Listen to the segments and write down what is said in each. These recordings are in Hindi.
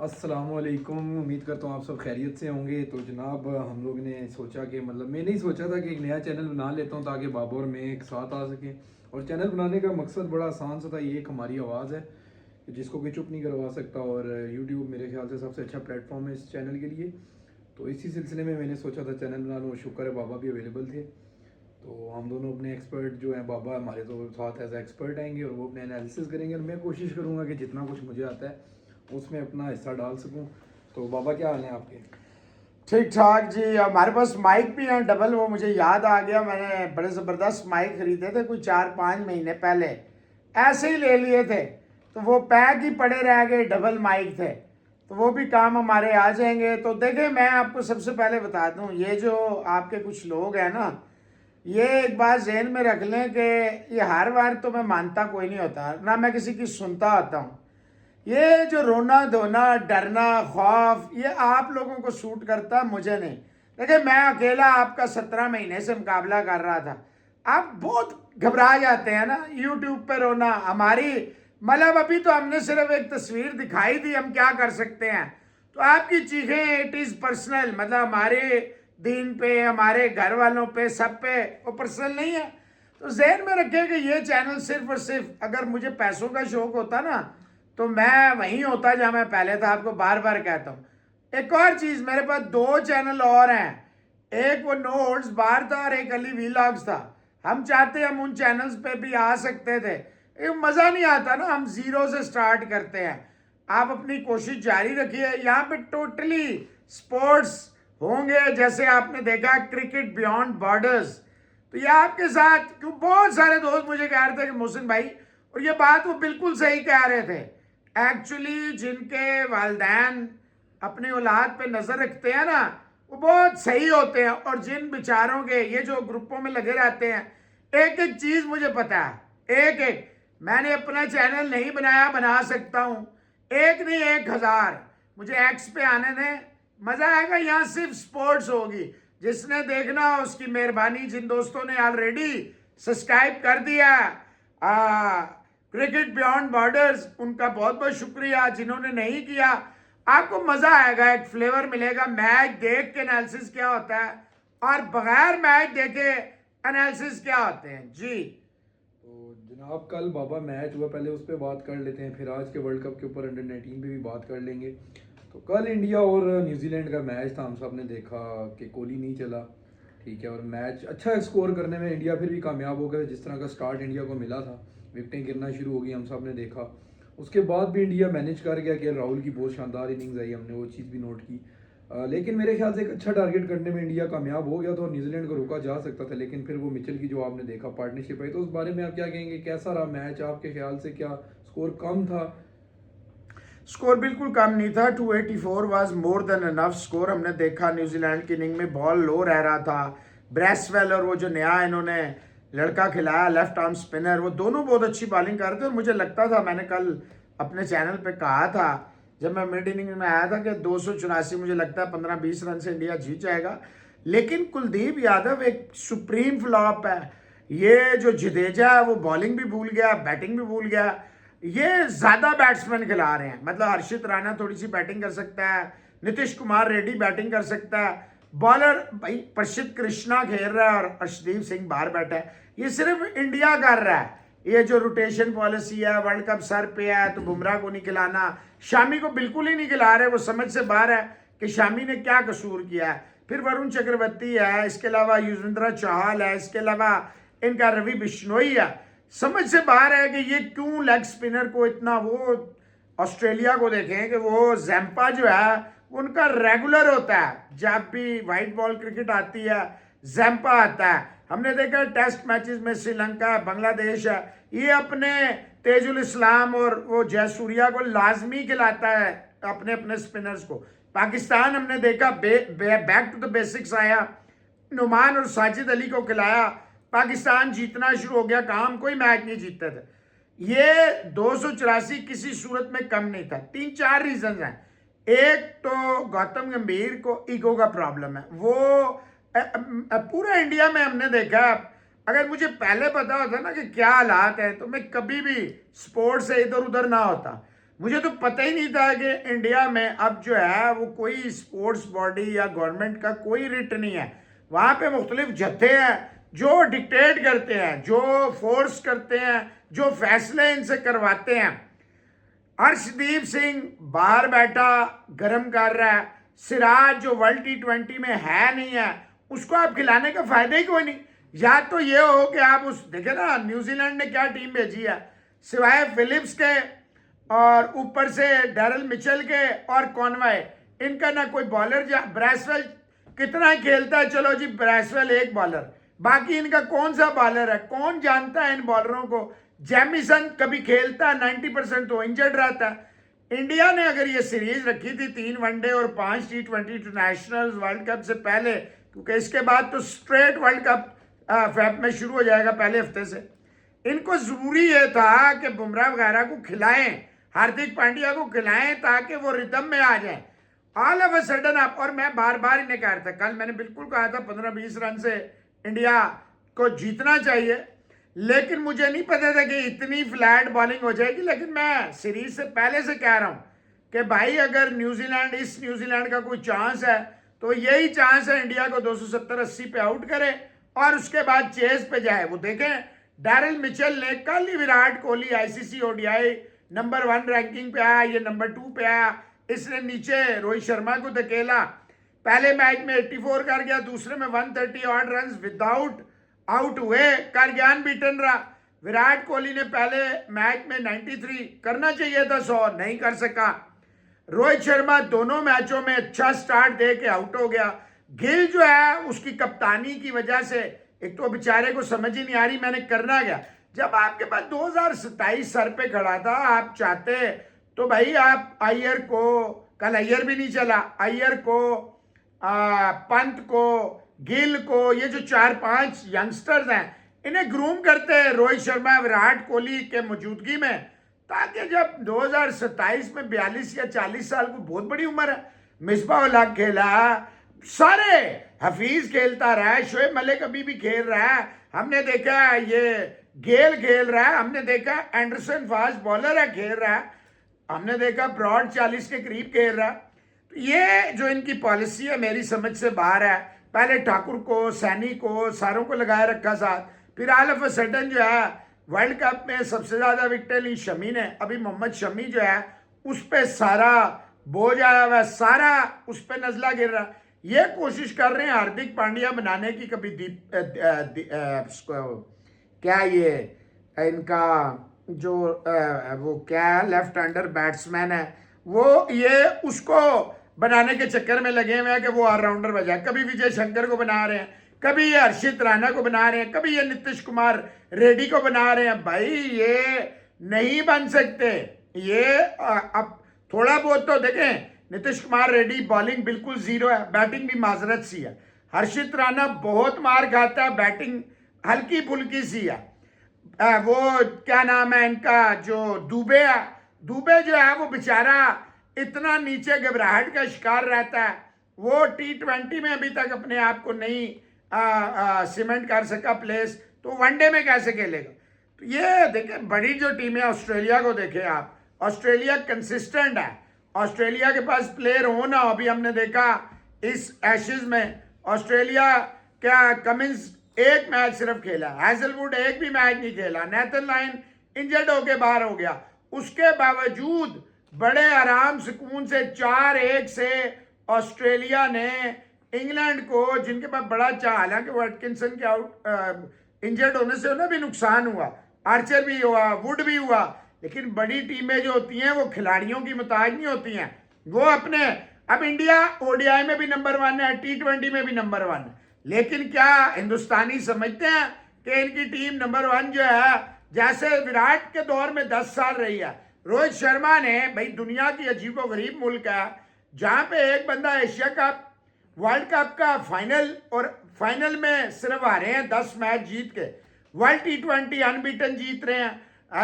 अस्सलामुअलैकुम। उम्मीद करता हूँ आप सब खैरियत से होंगे। तो जनाब हम लोग ने सोचा कि मैंने ही सोचा था कि एक नया चैनल बना लेता हूँ ताकि बाबा और मैं एक साथ आ सकें। और चैनल बनाने का मकसद बड़ा आसान सा था, ये एक हमारी आवाज़ है कि जिसको कोई चुप नहीं करवा सकता। और यूट्यूब मेरे ख्याल से सबसे अच्छा प्लेटफॉर्म है इस चैनल के लिए। तो इसी सिलसिले में मैंने सोचा था चैनल बना लूँ। शुक्र है बाबा भी अवेलेबल थे, तो हम दोनों अपने एक्सपर्ट जो हैं, बाबा हमारे तो साथ एज एक्सपर्ट आएंगे और वो अपने एनालिसिस करेंगे। और मैं कोशिश करूँगा कि जितना कुछ मुझे आता है उसमें अपना हिस्सा डाल सकूँ। तो बाबा क्या हाल है आपके? ठीक ठाक जी। हमारे पास माइक भी हैं डबल। वो मुझे याद आ गया, मैंने बड़े ज़बरदस्त माइक खरीदे थे कोई 4-5 महीने पहले, ऐसे ही ले लिए थे, तो वो पैक ही पड़े रह गए। डबल माइक थे, तो वो भी काम हमारे आ जाएंगे। तो देखिए, मैं आपको सबसे पहले बता दूं, ये जो आपके कुछ लोग हैं ना, ये एक बात जहन में रख लें कि ये हर बार तो मैं मानता कोई नहीं होता, ना मैं किसी की सुनता होता हूँ। ये जो रोना धोना डरना खौफ, ये आप लोगों को सूट करता, मुझे नहीं। देखिए, मैं अकेला आपका 17 महीने से मुकाबला कर रहा था। आप बहुत घबरा जाते हैं ना यूट्यूब पे रोना। हमारी मतलब अभी तो हमने सिर्फ एक तस्वीर दिखाई थी, हम क्या कर सकते हैं। तो आपकी चीखें इट इज़ पर्सनल, मतलब हमारे दीन पे, हमारे घर वालों पे, सब पे वो पर्सनल नहीं है। तो जहन में रखें कि ये चैनल सिर्फ और सिर्फ, अगर मुझे पैसों का शौक होता ना, तो मैं वहीं होता जहां मैं पहले था। आपको बार बार कहता हूं। एक और चीज, मेरे पास 2 चैनल और हैं। एक वो नो होल्ड्स बार था और एक अली वीलॉग्स था। हम चाहते हम उन चैनल्स पे भी आ सकते थे। ये मजा नहीं आता ना, हम जीरो से स्टार्ट करते हैं। आप अपनी कोशिश जारी रखिए। यहाँ पे टोटली स्पोर्ट्स होंगे, जैसे आपने देखा क्रिकेट बियॉन्ड बॉर्डर्स। तो ये आपके साथ, क्यों बहुत सारे दोस्त मुझे कह रहे थे कि मोहसिन भाई, और ये बात वो बिल्कुल सही कह रहे थे। एक्चुअली जिनके वालदैन अपने औलाद पे नजर रखते हैं ना, वो बहुत सही होते हैं। और जिन बेचारों के ये जो ग्रुपों में लगे रहते हैं, एक एक चीज मुझे पता है, एक एक। मैंने अपना चैनल नहीं बनाया, बना सकता हूं। एक नहीं, 1000। मुझे एक्स पे आने दें, मजा आएगा। यहाँ सिर्फ स्पोर्ट्स होगी। जिसने देखना हो उसकी मेहरबानी। जिन दोस्तों ने ऑलरेडी सब्सक्राइब कर दिया क्रिकेट बियॉन्ड बॉर्डर्स, उनका बहुत बहुत शुक्रिया। जिन्होंने नहीं किया, आपको मजा आएगा, एक फ्लेवर मिलेगा। मैच देख के एनालिसिस क्या होता है और बगैर मैच देखे एनालिसिस क्या होते हैं जी। तो जनाब कल बाबा मैच हुआ, पहले उस पर बात कर लेते हैं, फिर आज के वर्ल्ड कप के ऊपर अंडर 19 पे भी बात कर लेंगे। तो कल इंडिया और न्यूजीलैंड का मैच था। हम सब ने देखा कि कोहली नहीं चला, ठीक है, और मैच अच्छा स्कोर करने में इंडिया फिर भी कामयाब हो गया। जिस तरह का स्टार्ट इंडिया को मिला था, विकेटें गिरना शुरू हो गई, हम सब ने देखा। उसके बाद भी इंडिया मैनेज कर गया कि राहुल की बहुत शानदार इनिंग्स आई, हमने वो चीज़ भी नोट की। लेकिन मेरे ख्याल से एक अच्छा टारगेट करने में इंडिया कामयाब हो गया था और न्यूजीलैंड को रोका जा सकता था। लेकिन फिर वो मिचेल की जो आपने देखा पार्टनरशिप आई, तो उस बारे में आप क्या कहेंगे? कैसा रहा मैच आपके ख्याल से? क्या स्कोर कम था? स्कोर बिल्कुल कम नहीं था। 284 was more than enough score. हमने देखा न्यूजीलैंड की इनिंग में बॉल लो रह रहा था। ब्रेसवेल और वो जो नया इन्होंने लड़का खिलाया लेफ्ट आर्म स्पिनर, वो दोनों बहुत अच्छी बॉलिंग कर रहे थे। और मुझे लगता था, मैंने कल अपने चैनल पे कहा था जब मैं मिड इनिंग में आया था, कि 284, मुझे लगता है 15-20 रन से इंडिया जीत जाएगा। लेकिन कुलदीप यादव एक सुप्रीम फ्लॉप है। ये जो जडेजा है, वो बॉलिंग भी भूल गया, बैटिंग भी भूल गया। ये ज्यादा बैट्समैन खिला रहे हैं। मतलब हर्षित राणा थोड़ी सी बैटिंग कर सकता है, नीतीश कुमार रेड्डी बैटिंग कर सकता है, बॉलर भाई प्रसिद्ध कृष्णा खेल रहा है और अर्शदीप सिंह बाहर बैठा है। ये सिर्फ इंडिया कर रहा है। ये जो रोटेशन पॉलिसी है, वर्ल्ड कप सर पे है, तो बुमराह को नहीं खिलाना, शामी को बिल्कुल ही नहीं खिला रहे। वो समझ से बाहर है कि शामी ने क्या कसूर किया है। फिर वरुण चक्रवर्ती है, इसके अलावा युजवेंद्र चहल है, इसके अलावा इनका रवि बिश्नोई है। समझ से बाहर है कि ये क्यों लेग स्पिनर को इतना, वो ऑस्ट्रेलिया को देखें कि वो जैम्पा जो है उनका रेगुलर होता है। जब भी वाइट बॉल क्रिकेट आती है, जैम्पा आता है। हमने देखा टेस्ट मैचेस में श्रीलंका, बांग्लादेश है, ये अपने तेजुल इस्लाम और वो जयसूर्या को लाजमी खिलाता है, अपने अपने स्पिनर्स को। पाकिस्तान हमने देखा बैक टू द बेसिक्स आया, नुमान और साजिद अली को खिलाया, पाकिस्तान जीतना शुरू हो गया। काम कोई मैच नहीं जीतते थे। ये 284 किसी सूरत में कम नहीं था। 3-4 रीजन हैं। एक तो गौतम गंभीर को ईगो का प्रॉब्लम है। वो पूरा इंडिया में हमने देखा। अगर मुझे पहले पता होता ना कि क्या हालात है, तो मैं कभी भी स्पोर्ट्स से इधर उधर ना होता। मुझे तो पता ही नहीं था कि इंडिया में अब जो है वो कोई स्पोर्ट्स बॉडी या गवर्नमेंट का कोई रिट नहीं है। वहाँ पे मुख्तलिफ जत्थे हैं जो डिक्टेट करते हैं, जो फोर्स करते हैं, जो फैसले इनसे करवाते हैं। अर्शदीप सिंह बाहर बैठा गर्म कर रहा है। सिराज जो वर्ल्ड T20 में है नहीं है, उसको आप खिलाने का फायदा ही कोई नहीं। या तो ये हो कि आप उस देखे ना न्यूजीलैंड ने क्या टीम भेजी है, सिवाय फिलिप्स के और ऊपर से डैरल मिचेल के और कॉनवे, इनका ना कोई बॉलर। ब्रैसवेल कितना खेलता है, चलो जी ब्रैसवेल एक बॉलर, बाकी इनका कौन सा बॉलर है, कौन जानता है इन बॉलरों को। जेमिसन कभी खेलता है, 90% तो इंजर्ड रहता है। इंडिया ने अगर ये सीरीज रखी थी 3 वनडे और 5 T20 इंटरनेशनल वर्ल्ड कप से पहले, क्योंकि इसके बाद तो स्ट्रेट वर्ल्ड कप फेब में शुरू हो जाएगा पहले हफ्ते से, इनको जरूरी ये था कि बुमराह वगैरह को खिलाएं, हार्दिक पांड्या को खिलाएं, ताकि वो रिदम में आ जाए। ऑल ऑफ अ सडन आप, और मैं बार बार इन्हें कह रहा था, कल मैंने बिल्कुल कहा था 15-20 रन से इंडिया को जीतना चाहिए, लेकिन मुझे नहीं पता था कि इतनी फ्लैट बॉलिंग हो जाएगी। लेकिन मैं सीरीज से पहले से कह रहा हूं कि भाई अगर न्यूजीलैंड, इस न्यूजीलैंड का कोई चांस है तो यही चांस है इंडिया को 270-80 पे आउट करे और उसके बाद चेस पे जाए। वो देखें डैरल मिचेल ने कल ही Virat Kohli ICC ODI number 1 ranking पे आया, ये नंबर 2 पे आया, इसने नीचे रोहित शर्मा को धकेला। पहले मैच में 84 कर गया, दूसरे में 130 ऑड रन विदाउट आउट हुए, कर ज्ञान बीटन रहा। विराट कोहली ने पहले मैच में 93 करना चाहिए था, 100 नहीं कर सका। रोहित शर्मा दोनों मैचों में अच्छा स्टार्ट दे के आउट हो गया। गिल जो है उसकी कप्तानी की वजह से, एक तो बेचारे को समझ ही नहीं आ रही मैंने करना क्या। जब आपके पास 2027 सर पे खड़ा था, आप चाहते तो भाई आप अय्यर को, कल अय्यर भी नहीं चला, अय्यर को, पंत को, गिल को, ये जो 4-5 यंगस्टर्स हैं इन्हें ग्रूम करते हैं रोहित शर्मा विराट कोहली के मौजूदगी में, ताकि जब 2027 में 42 या 40 साल को बहुत बड़ी उम्र है। मिसबाह उल हक खेला, सारे हफीज खेलता रहा है, शोएब मलिक अभी भी खेल रहा है, हमने देखा ये गेल खेल रहा है, हमने देखा एंडरसन फास्ट बॉलर है खेल रहा है, हमने देखा ब्रॉड 40 के करीब खेल रहा है। तो ये जो इनकी पॉलिसी है मेरी समझ से बाहर है। पहले ठाकुर को, सैनी को, सारों को लगाए रखा साथ, फिर ऑल ऑफ अ सडन जो है वर्ल्ड कप में सबसे ज्यादा विकेटें ली शमी ने। अभी मोहम्मद शमी जो है उस पर सारा बोझ आया हुआ, सारा उस पर नजला गिर रहा। ये कोशिश कर रहे हैं हार्दिक पांड्या बनाने की, कभी क्या ये इनका जो वो क्या लेफ्ट हैंडर बैट्समैन है, वो ये उसको बनाने के चक्कर में लगे हुए हैं कि वो ऑलराउंडर बजाए। कभी विजय शंकर को बना रहे हैं, कभी ये हर्षित राणा को बना रहे हैं, कभी ये नीतीश कुमार रेड्डी को बना रहे हैं। भाई ये नहीं बन सकते ये। अब थोड़ा बहुत तो देखें, नीतीश कुमार रेड्डी बॉलिंग बिल्कुल जीरो है, बैटिंग भी माजरत सी है। हर्षित राणा बहुत मार खाता है, बैटिंग हल्की फुल्की सी है। वो क्या नाम है इनका जो दुबे है, दुबे जो है वो बेचारा इतना नीचे घबराहट का शिकार रहता है, वो T20 में अभी तक अपने आप को नहीं सीमेंट कर सका प्लेस, तो वनडे में कैसे खेलेगा। तो ये देखें बड़ी जो टीम है, ऑस्ट्रेलिया को देखें आप, ऑस्ट्रेलिया कंसिस्टेंट है। ऑस्ट्रेलिया के पास प्लेयर हो ना, अभी हमने देखा इस एशेज में ऑस्ट्रेलिया क्या, कमिंस एक मैच सिर्फ खेला, हैजलवुड एक भी मैच नहीं खेला, नेथन लाइन इंजर्ड होके बाहर हो गया, उसके बावजूद बड़े आराम सुकून से 4-1 से ऑस्ट्रेलिया ने इंग्लैंड को, जिनके पास बड़ा चाह, हालांकि वाटकिंसन के आउट इंजर्ड होने से उन्हें भी नुकसान हुआ, आर्चर भी हुआ, वुड भी हुआ, लेकिन बड़ी टीमें जो होती हैं वो खिलाड़ियों की मुताज नहीं होती हैं, वो अपने। अब इंडिया ODI में भी नंबर 1 है, T20 में भी नंबर 1 है, लेकिन क्या हिंदुस्तानी समझते हैं कि इनकी टीम नंबर 1 जो है, जैसे विराट के दौर में 10 साल रही है, रोहित शर्मा ने, भाई दुनिया की अजीबो गरीब मुल्क है जहां पे एक बंदा एशिया कप, वर्ल्ड कप का फाइनल, और फाइनल में सिर्फ आ रहे हैं 10 मैच जीत के, वर्ल्ड T20 अनबीटन जीत रहे हैं,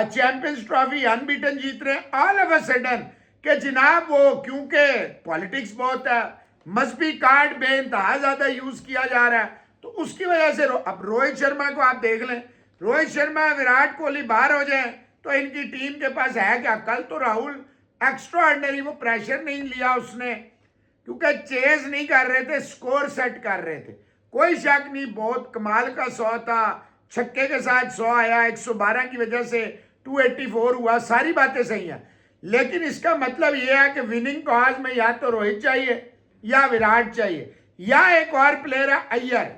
चैंपियंस ट्रॉफी अनबीटन जीत रहे हैं। ऑल ऑफ अ सडन कि जनाब वो, क्योंकि पॉलिटिक्स बहुत है, मजहबी कार्ड बेइंतहा ज्यादा यूज किया जा रहा है, तो उसकी वजह से अब रोहित शर्मा को आप देख लें, रोहित शर्मा विराट कोहली बाहर हो जाए तो इनकी टीम के पास है क्या। कल तो राहुल एक्स्ट्रा ऑर्डिनरी वो प्रेशर नहीं लिया उसने, क्योंकि चेज नहीं कर रहे थे, स्कोर सेट कर रहे थे। कोई शक नहीं, बहुत कमाल का 100 था, छक्के के साथ 100 आया, 112 की वजह से 284 हुआ, सारी बातें सही हैं। लेकिन इसका मतलब यह है कि विनिंग कॉज में या तो रोहित चाहिए या विराट चाहिए या एक और प्लेयर है अय्यर।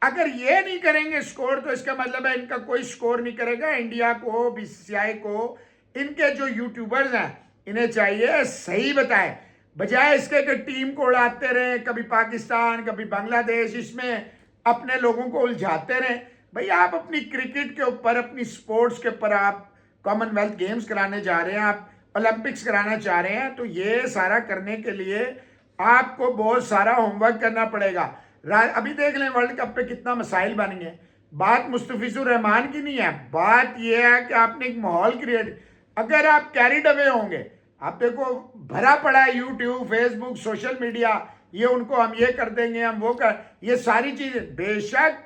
अगर ये नहीं करेंगे स्कोर, तो इसका मतलब है इनका कोई स्कोर नहीं करेगा। इंडिया को, बीसीसीआई को, इनके जो यूट्यूबर्स हैं, इन्हें चाहिए सही बताएं, बजाय इसके कि टीम को उड़ाते रहे, कभी पाकिस्तान कभी बांग्लादेश, इसमें अपने लोगों को उलझाते रहे। भाई आप अपनी क्रिकेट के ऊपर, अपनी स्पोर्ट्स के ऊपर, आप कॉमनवेल्थ गेम्स कराने जा रहे हैं, आप ओलंपिक्स कराना चाह रहे हैं, तो ये सारा करने के लिए आपको बहुत सारा होमवर्क करना पड़ेगा। अभी देख लें वर्ल्ड कप पे कितना मसाइल बन गए। बात मुस्तफिजुर रहमान की नहीं है, बात यह है कि आपने एक माहौल क्रिएट, अगर आप कैरिड अवे होंगे, आप देखो भरा पड़ा है यूट्यूब, फेसबुक, सोशल मीडिया, ये उनको हम ये कर देंगे, हम वो कर, ये सारी चीजें, बेशक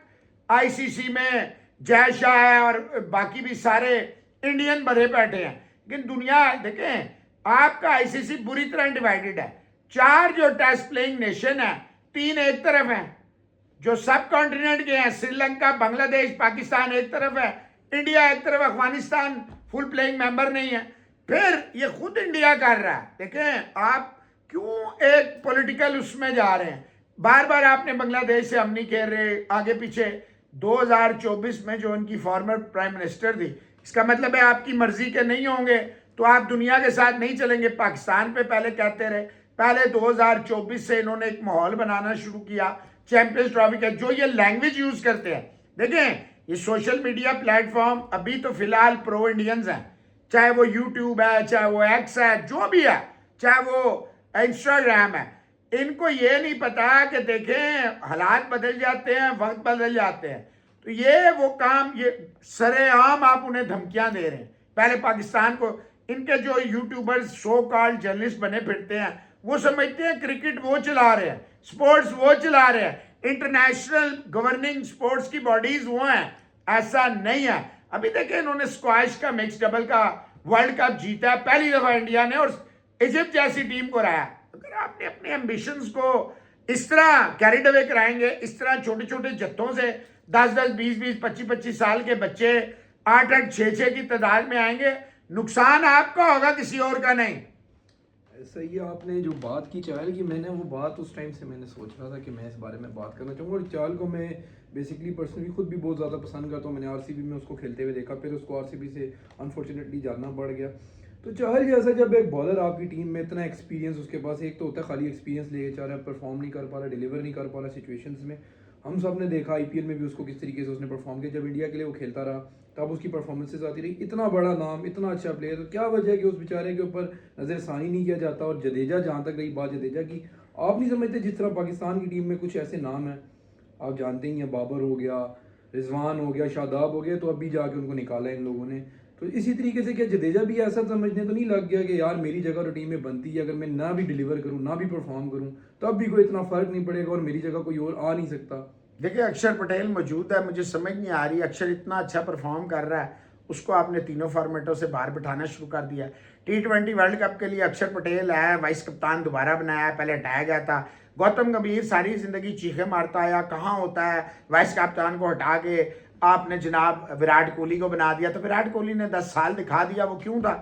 आईसीसी में जय शाह है और बाकी भी सारे इंडियन भरे बैठे हैं, लेकिन दुनिया देखें, आपका आईसीसी बुरी तरह डिवाइडेड है। 4 जो टेस्ट प्लेइंग नेशन है, 3 एक तरफ है, जो सब कॉन्टिनेंट के हैं, श्रीलंका, बांग्लादेश, पाकिस्तान एक तरफ है, इंडिया एक तरफ, अफगानिस्तान फुल प्लेइंग मेंबर नहीं है। फिर ये खुद इंडिया कर रहा है। देखें आप क्यों एक पॉलिटिकल उसमें जा रहे हैं, बार बार आपने बांग्लादेश से हम नहीं खेल रहे, आगे पीछे। 2024 में जो उनकी फॉर्मर प्राइम मिनिस्टर थी, इसका मतलब है आपकी मर्जी के नहीं होंगे तो आप दुनिया के साथ नहीं चलेंगे। पाकिस्तान पे पहले कहते रहे, पहले 2024 से इन्होंने एक माहौल बनाना शुरू किया चैंपियंस ट्रॉफी का, जो ये लैंग्वेज यूज करते हैं। देखें ये सोशल मीडिया प्लेटफॉर्म अभी तो फिलहाल प्रो इंडियंस हैं, चाहे वो यूट्यूब है, चाहे वो एक्स है, जो भी है, चाहे वो इंस्टाग्राम है, इनको ये नहीं पता कि देखें हालात बदल जाते हैं, वक्त बदल जाते हैं, तो ये वो काम, ये सरेआम आप उन्हें धमकियां दे रहे हैं। पहले पाकिस्तान को, इनके जो यूट्यूबर्स सो कॉल्ड जर्नलिस्ट बने फिरते हैं, वो समझते हैं क्रिकेट वो चला रहे हैं, स्पोर्ट्स वो चला रहे हैं, इंटरनेशनल गवर्निंग स्पोर्ट्स की बॉडीज वो हैं। ऐसा नहीं है। अभी देखिए इन्होंने स्क्वैश का मिक्स डबल का वर्ल्ड कप जीता है पहली दफा इंडिया ने, और इजिप्ट जैसी टीम को रहा। अगर आपने अपने एम्बिशंस को इस तरह कैरिड अवे कराएंगे, इस तरह छोटे छोटे जत्थों से 10-10, 20-20, 25-25 साल के बच्चे 8-8, 6-6 की तादाद में आएंगे, नुकसान आपका होगा, किसी और का नहीं। सही है, आपने जो बात की चाल की, मैंने वो बात उस टाइम से मैंने सोच रहा था कि मैं इस बारे में बात करना चाहूँगा। और चाल को मैं बेसिकली पर्सनली खुद भी बहुत ज़्यादा पसंद करता हूँ। मैंने आरसीबी में उसको खेलते हुए देखा, फिर उसको आरसीबी से अनफॉर्चुनेटली जाना पड़ गया। तो चाहल जैसा जब एक बॉलर आपकी टीम में, इतना एक्सपीरियंस उसके पास, एक तो होता है खाली एक्सपीरियंस लेके चाह रहा है, परफॉर्म नहीं कर पा रहा, डिलीवर नहीं कर पा रहा सिचुएशंस में। हम सब ने देखा आईपीएल में भी उसको किस तरीके से उसने परफॉर्म किया, जब इंडिया के लिए वो खेलता रहा तब उसकी परफॉर्मेंसेज आती रही। इतना बड़ा नाम, इतना अच्छा प्लेयर, तो क्या वजह है कि उस बेचारे के ऊपर नज़रसानी नहीं किया जाता। और जडेजा, जहाँ तक रही बात जडेजा की, आप नहीं समझते जिस तरह पाकिस्तान की टीम में कुछ ऐसे नाम हैं, आप जानते ही हैं, बाबर हो गया, रिजवान हो गया, शादाब हो गया, तो अभी जाके उनको निकाला इन लोगों ने। तो इसी तरीके से क्या जडेजा भी ऐसा समझने तो नहीं लग गया कि यार मेरी जगह तो टीम में बनती है, अगर मैं ना भी डिलीवर करूँ, ना भी परफॉर्म करूँ, तब भी कोई इतना फर्क नहीं पड़ेगा और मेरी जगह कोई और आ नहीं सकता। देखिए अक्षर पटेल मौजूद है, मुझे समझ नहीं आ रही, अक्षर इतना अच्छा परफॉर्म कर रहा है, उसको आपने तीनों फॉर्मेटों से बाहर बिठाना शुरू कर दिया। T20 वर्ल्ड कप के लिए अक्षर पटेल है, वाइस कप्तान दोबारा बनाया है, पहले हटाया गया था। गौतम गंभीर सारी जिंदगी चीखे मारता आया, कहाँ होता है, वाइस कप्तान को हटा के आपने जनाब विराट कोहली को बना दिया। तो विराट कोहली ने 10 साल दिखा दिया वो क्यों था।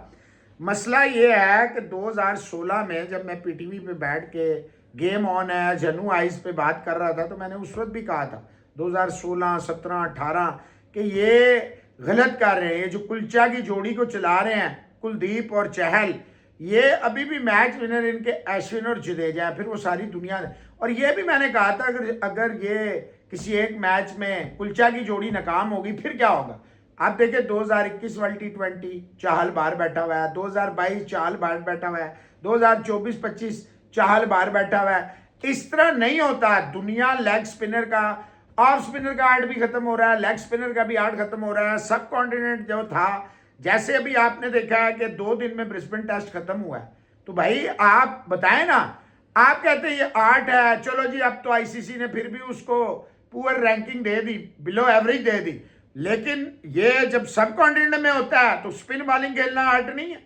मसला ये है कि 2016 में जब मैं पीटीवी पे बैठ के गेम ऑन है जनू आइज पे बात कर रहा था, तो मैंने उस वक्त भी कहा था 2016, 17, 18 कि ये गलत कर रहे हैं। ये जो कुलचा की जोड़ी को चला रहे हैं कुलदीप और चहल, ये अभी भी मैच विनर इनके अश्विन और जडेजा है, फिर वो सारी दुनिया। और ये भी मैंने कहा था अगर ये किसी एक मैच में कुलचा की जोड़ी नाकाम होगी फिर क्या होगा। आप देखिए 2021 वर्ल्ड T20 चाहल बाहर बैठा हुआ है, 2022 चाहल बाहर बैठा हुआ है, 2024-25 चाहल बाहर बैठा हुआ है। इस तरह नहीं होता। दुनिया लेग स्पिनर का, ऑफ स्पिनर का आर्ट भी खत्म हो रहा है, लेग स्पिनर का भी आर्ट खत्म हो रहा है। सब कॉन्टिनेंट जो था, जैसे अभी आपने देखा है कि 2 दिन में ब्रिस्बेन टेस्ट खत्म हुआ है, तो भाई आप बताएं ना, आप कहते हैं ये आर्ट है, चलो जी अब तो आईसीसी ने फिर भी उसको पुअर रैंकिंग दे दी, बिलो एवरेज दे दी। लेकिन ये जब सब कॉन्टिनेंट में होता है तो स्पिन बॉलिंग खेलना आर्ट नहीं है।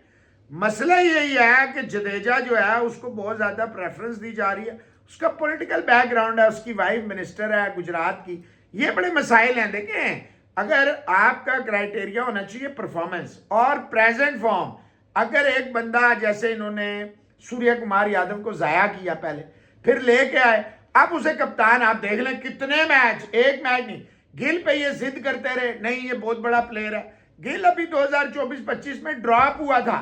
मसला यही है कि जडेजा जो है उसको बहुत ज़्यादा प्रेफरेंस दी जा रही है, उसका पॉलिटिकल बैकग्राउंड है, उसकी वाइफ मिनिस्टर है गुजरात की, ये बड़े मसाइल हैं। देखें, अगर आपका क्राइटेरिया होना चाहिए परफॉर्मेंस और प्रेजेंट फॉर्म। अगर एक बंदा जैसे इन्होंने सूर्य कुमार यादव को ज़ाया किया पहले, फिर लेके आए, अब उसे कप्तान आप देख लें कितने मैच, एक मैच नहीं, गिल पे ये जिद करते रहे नहीं ये बहुत बड़ा प्लेयर है। गिल अभी 2024-25 में ड्रॉप हुआ था,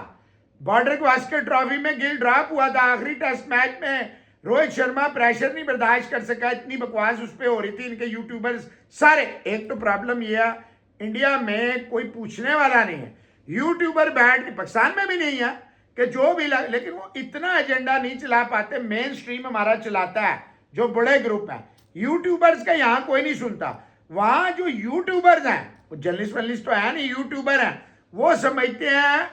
बॉर्डर गावस्कर ट्रॉफी में गिल ड्रॉप हुआ था, आखिरी टेस्ट मैच में रोहित शर्मा प्रेशर नहीं बर्दाश्त कर सका, इतनी बकवास उस पर हो रही थी, इनके यूट्यूबर्स सारे। एक तो प्रॉब्लम यह है इंडिया में कोई पूछने वाला नहीं है, यूट्यूबर बैठ के, पाकिस्तान में भी नहीं है कि जो भी लेकिन वो इतना एजेंडा नहीं चला पाते, मेन स्ट्रीम हमारा चलाता है जो बड़े ग्रुप है, यूट्यूबर्स का यहाँ कोई नहीं सुनता। वहां जो यूट्यूबर्स हैं, वो जर्नलिस्ट वर्नलिस्ट तो है नहीं, यूट्यूबर हैं, वो समझते हैं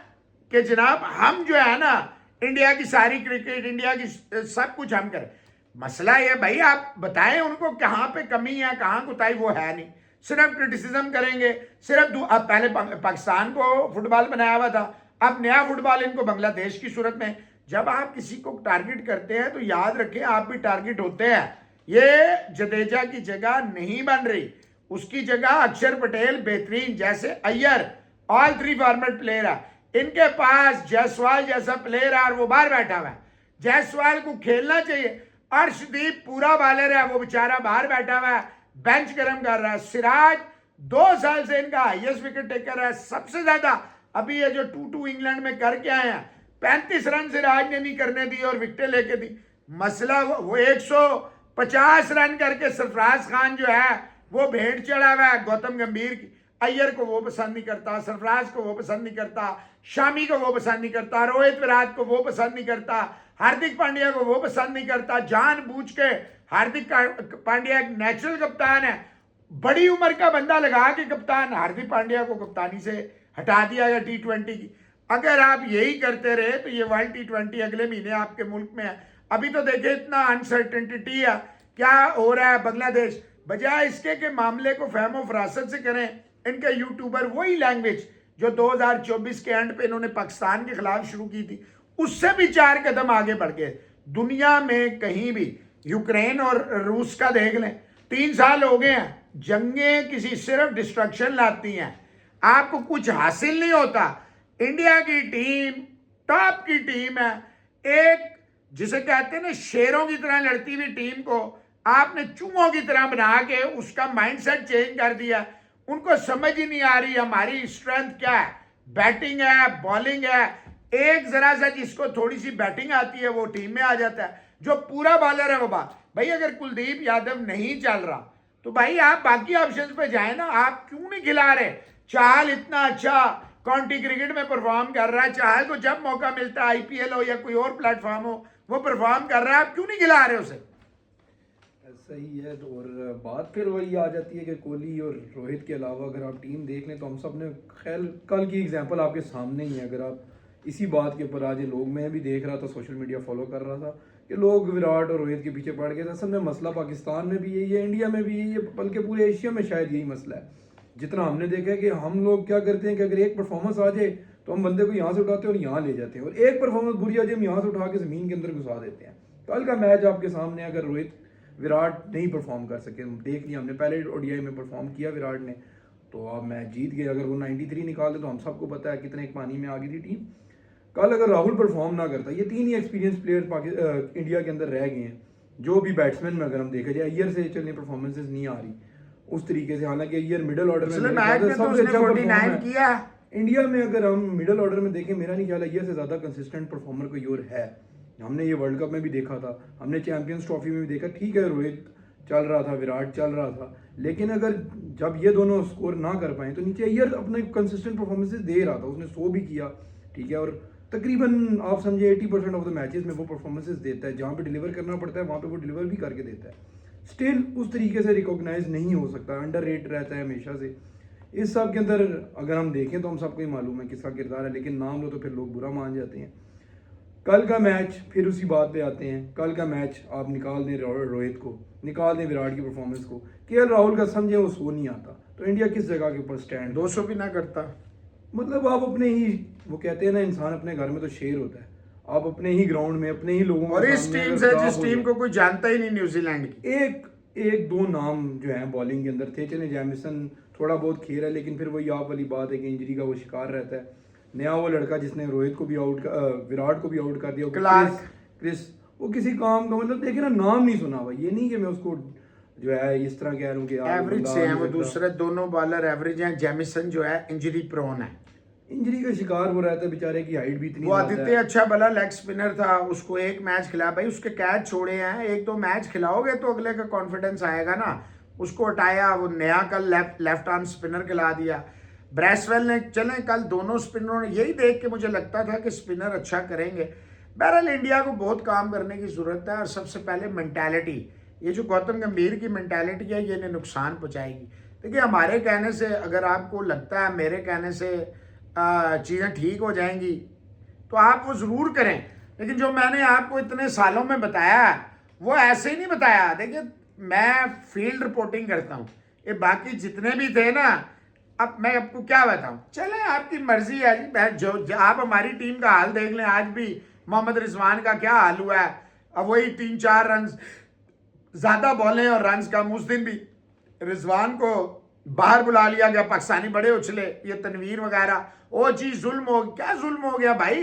कि जनाब हम जो है ना इंडिया की सारी क्रिकेट, इंडिया की सब कुछ हम करें। मसला ये भाई आप बताएं उनको कहाँ पे कमी है, कहाँ कोताही, वो है नहीं, सिर्फ क्रिटिसिज्म करेंगे, सिर्फ अब पहले पाकिस्तान को फुटबॉल बनाया हुआ था, अब नया फुटबॉल इनको बांग्लादेश की सूरत में। जब आप किसी को टारगेट करते हैं तो याद रखें आप भी टारगेट होते हैं। ये जडेजा की जगह नहीं बन रही, उसकी जगह अक्षर पटेल बेहतरीन, जैसे अय्यर ऑल 3 फॉर्मेट प्लेयर है, इनके पास जायसवाल जैसा प्लेयर है और वो बाहर बैठा हुआ है। जायसवाल को खेलना चाहिए, अर्शदीप पूरा बॉलर है, वो बेचारा बाहर बैठा हुआ है, बेंच गर्म कर रहा है। सिराज 2 साल से इनका हाईएस्ट विकेट टेकर है, सबसे ज्यादा। अभी ये जो 2-2 इंग्लैंड में करके आए हैं, 35 रन सिराज ने नहीं करने दी और विकेटें लेके दी। मसला वो 150 रन करके सरफराज खान जो है वो भेंट चढ़ा हुआ है गौतम गंभीर की। अय्यर को वो पसंद नहीं करता, सरफराज को वो पसंद नहीं करता, शामी को वो पसंद नहीं करता, रोहित विराट को वो पसंद नहीं करता, हार्दिक पांड्या को वो पसंद नहीं करता। जानबूझ के हार्दिक पांड्या एक नेचुरल कप्तान है, बड़ी उम्र का बंदा लगा के कप्तान हार्दिक पांड्या को कप्तानी से हटा दिया गया T20 की। अगर आप यही करते रहे तो ये वर्ल्ड T20 अगले महीने आपके मुल्क में है। अभी तो देखिए इतना अनसर्टेनिटी है, क्या हो रहा है बांग्लादेश, बजाय इसके के मामले को फहमो फरासत से करें। इनके यूट्यूबर वही लैंग्वेज जो 2024 के एंड पे इन्होंने पाकिस्तान के खिलाफ शुरू की थी, उससे भी 4 कदम आगे बढ़ गए। दुनिया में कहीं भी, यूक्रेन और रूस का देख लें, 3 साल हो गए हैं, जंगें किसी सिर्फ डिस्ट्रक्शन लाती हैं, आपको कुछ हासिल नहीं होता। इंडिया की टीम टॉप की टीम है, एक जिसे कहते हैं ना शेरों की तरह लड़ती हुई टीम को आपने चूहों की तरह बना के उसका माइंडसेट चेंज कर दिया। उनको समझ ही नहीं आ रही हमारी स्ट्रेंथ क्या है, बैटिंग है, बॉलिंग है। एक जरा सा जिसको थोड़ी सी बैटिंग आती है वो टीम में आ जाता है, जो पूरा बॉलर है वो भाई अगर कुलदीप यादव नहीं चल रहा तो भाई आप बाकी ऑप्शंस पे जाए ना, आप क्यों नहीं खिला रहे। चाहल इतना अच्छा काउंटी क्रिकेट में परफॉर्म कर रहा है, चाहल को जब मौका मिलता है IPL हो या कोई और प्लेटफॉर्म हो वो परफॉर्म कर रहा है, आप क्यों नहीं खिला रहे उसे। सही है। और बात फिर वही आ जाती है कि कोहली और रोहित के अलावा अगर आप टीम देख लें तो हम सब ने खैर कल की एग्जांपल आपके सामने ही है। अगर आप इसी बात के ऊपर आज ये लोग, मैं भी देख रहा था, सोशल मीडिया फॉलो कर रहा था कि लोग विराट और रोहित के पीछे पड़ गए थे। असल में मसला पाकिस्तान में भी यही है, इंडिया में भी यही है, बल्कि पूरे एशिया में शायद यही मसला है। जितना हमने देखा है कि हम लोग क्या करते हैं कि अगर एक परफॉर्मेंस आ जाए तो हम बंदे को यहाँ से उठाते हैं और यहाँ ले जाते हैं, और एक परफॉर्मेंस बुरी आ जाए हम यहाँ से उठा के ज़मीन के अंदर घुसा देते हैं। कल का मैच आपके सामने, अगर रोहित विराट नहीं परफॉर्म कर सके, देख लिया हमने, पहले ODI में परफॉर्म किया विराट ने तो आप मैच जीत गए। अगर वो 93 निकाल दे तो हम सबको पता है कितने पानी में आ गई थी टीम। कल अगर राहुल परफॉर्म ना करता, ये 3 ही एक्सपीरियंस प्लेयर इंडिया के अंदर रह गए हैं जो भी बैट्समैन में अगर हम देखा जाए। अय्यर से चलने परफॉर्मेंसेज नहीं आ रही उस तरीके से, हालांकि अय्यर मिडिल ऑर्डर में सबसे अच्छा परफॉर्मर किया इंडिया में। अगर हम मिडिल ऑर्डर में देखें, मेरा नहीं ख्याल अय्यर से ज़्यादा कंसिस्टेंट परफॉर्मर कोई और है। हमने ये वर्ल्ड कप में भी देखा था, हमने चैंपियंस ट्रॉफी में भी देखा। ठीक है रोहित चल रहा था, विराट चल रहा था, लेकिन अगर जब ये दोनों स्कोर ना कर पाए तो नीचे अय्यर अपने कंसिस्टेंट परफॉर्मेंसेज दे रहा था, उसने 100 भी किया, ठीक है, और तकरीबन आप समझे 80% ऑफ द मैचेस में वो परफॉर्मेंसेज देता है, जहाँ पे डिलीवर करना पड़ता है वहाँ पे वो डिलीवर भी करके देता है। स्टिल उस तरीके से रिकॉग्नाइज नहीं हो सकता, अंडर रेट रहता है हमेशा से। इस सब के अंदर अगर हम देखें तो हम सबको ही मालूम है किसका किरदार है, लेकिन नाम लो तो फिर लोग बुरा मान जाते हैं। कल का मैच, फिर उसी बात पे आते हैं, कल का मैच आप निकाल दें रोहित को, निकाल दें विराट की परफॉर्मेंस को, KL राहुल का समझे वो 100 नहीं आता तो इंडिया किस जगह के ऊपर स्टैंड, 200 भी ना करता, मतलब आप अपने ही वो कहते हैं ना, इंसान अपने घर में तो शेर होता है, आप अपने ही ग्राउंड में अपने ही लोगों और के इस सामने टीम अगर से खराब जिस हो टीम जाए, को कोई जानता ही नहीं न्यूजीलैंड की, एक एक दो नाम जो है बॉलिंग के अंदर थे, चले जैमिसन थोड़ा बहुत खेल है, लेकिन फिर वही आप वाली बात है कि इंजरी का वो शिकार रहता है। नया वो लड़का जिसने रोहित को भी विराट को भी आउट कर दिया, क्लार्क। क्रिस, वो किसी काम का मतलब देखे ना, नाम नहीं सुना हुआ। ये नहीं कि मैं उसको जो है इस तरह कह रहा हूँ कि यार एवरेज बंदा से आ हैं नहीं वो, सकता। दूसरे दोनों बॉलर एवरेज हैं। जेमिसन जो है इंजरी प्रोन है, इंजरी का शिकार वो रहता है बेचारे की, हाइट भी इतनी वो ज्यादा आदित्य है। अच्छा भला लेग स्पिनर था, उसको एक मैच खिलाया भाई, उसके कैच छोड़े हैं, एक दो मैच खिलाओगे तो अगले का कॉन्फिडेंस आएगा ना। उसको हटाया, वो नया कल लेफ्ट आर्म स्पिनर खिला दिया। ब्रेसवेल ने, चले कल दोनों स्पिनरों ने, यही देख के मुझे लगता था कि स्पिनर अच्छा करेंगे। बहरहाल इंडिया को बहुत काम करने की जरूरत है, और सबसे पहले मेंटालिटी, ये जो गौतम गंभीर की मेंटालिटी है ये इन्हें नुकसान पहुंचाएगी। देखिए हमारे कहने से, अगर आपको लगता है मेरे कहने से चीज़ें ठीक हो जाएंगी तो आप वो ज़रूर करें, लेकिन जो मैंने आपको इतने सालों में बताया वो ऐसे ही नहीं बताया। देखिए मैं फील्ड रिपोर्टिंग करता हूँ, ये बाकी जितने भी थे ना, अब मैं आपको क्या बताऊं, चले आपकी मर्जी है जी। मैं जो आप हमारी टीम का हाल देख लें, आज भी मोहम्मद रिजवान का क्या हाल हुआ है। अब वही 3-4 रन ज्यादा बॉलें और रन कम, उस दिन भी रिजवान को बाहर बुला लिया गया, पाकिस्तानी बड़े उछले, ये तनवीर वगैरह। ओ जी जुल्म हो, क्या जुल्म हो गया भाई,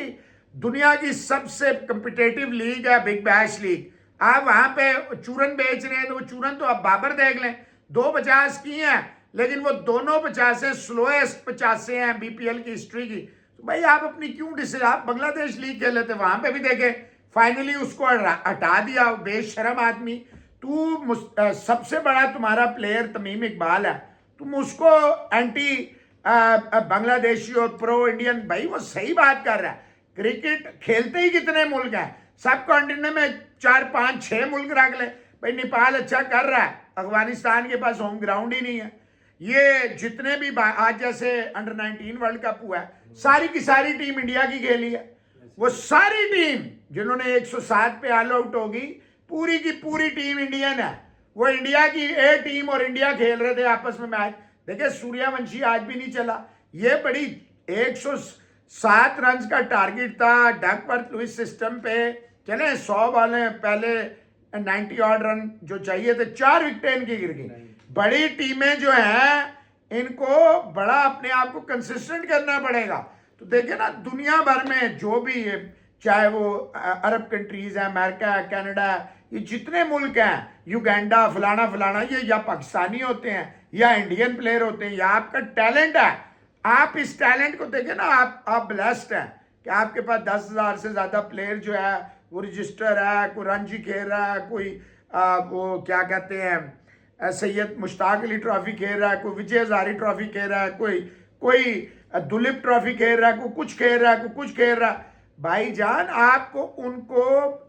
दुनिया की सबसे कंपिटेटिव लीग है बिग बैश लीग, आप वहां पे चूरन बेच रहे हैं, तो वो चूरन तो आप बाबर देख लें, 250 की हैं, लेकिन वो दोनों 50 स्लोएस्ट 50 हैं बीपीएल की हिस्ट्री की। तो भाई आप अपनी क्यों डिस, आप बांग्लादेश लीग खेले थे, वहां पे भी देखे, फाइनली उसको हटा दिया, बेशरम आदमी। तू सबसे बड़ा तुम्हारा प्लेयर तमीम इकबाल है, तुम उसको एंटी बांग्लादेशी और प्रो इंडियन, भाई वो सही बात कर रहा है। क्रिकेट खेलते ही कितने मुल्क हैं, सब कॉन्टिनेंट में 4-5-6 मुल्क रख ले। भाई नेपाल अच्छा कर रहा है, अफगानिस्तान के पास होम ग्राउंड ही नहीं है। ये जितने भी आज जैसे अंडर 19 वर्ल्ड कप हुआ है, सारी की सारी टीम इंडिया की खेली है। वो सारी टीम जिन्होंने 107 पे ऑल आउट होगी, पूरी की पूरी टीम इंडियन है। वो इंडिया की ए टीम और इंडिया खेल रहे थे आपस में मैच। देखिए सूर्यवंशी आज भी नहीं चला, ये बड़ी 107 रन का टारगेट था डकवर्थ लुइस सिस्टम पे, चले 100 वाले पहले 90 ऑड रन जो चाहिए थे, 4 विकेटें इनकी गिर गई। बड़ी टीमें जो हैं इनको बड़ा अपने आप को कंसिस्टेंट करना पड़ेगा। तो देखिए ना दुनिया भर में जो भी है, चाहे वो अरब कंट्रीज है, अमेरिका है, कनाडा है, ये जितने मुल्क हैं, युगांडा फलाना फलाना, ये या पाकिस्तानी होते हैं या इंडियन प्लेयर होते हैं, या आपका टैलेंट है, आप इस टैलेंट को देखें ना, आप ब्लेस्ड हैं कि आपके पास 10,000 से ज्यादा प्लेयर जो है वो रजिस्टर है, कोई रणजी खेल रहा है, कोई वो क्या कहते हैं सैयद मुश्ताक अली ट्रॉफी खेल रहा है, कोई विजय हजारी ट्रॉफी खेल रहा है, कोई दुलीप ट्रॉफी खेल रहा है, कोई कुछ खेल रहा है, कोई कुछ खेल रहा है। भाईजान आपको उनको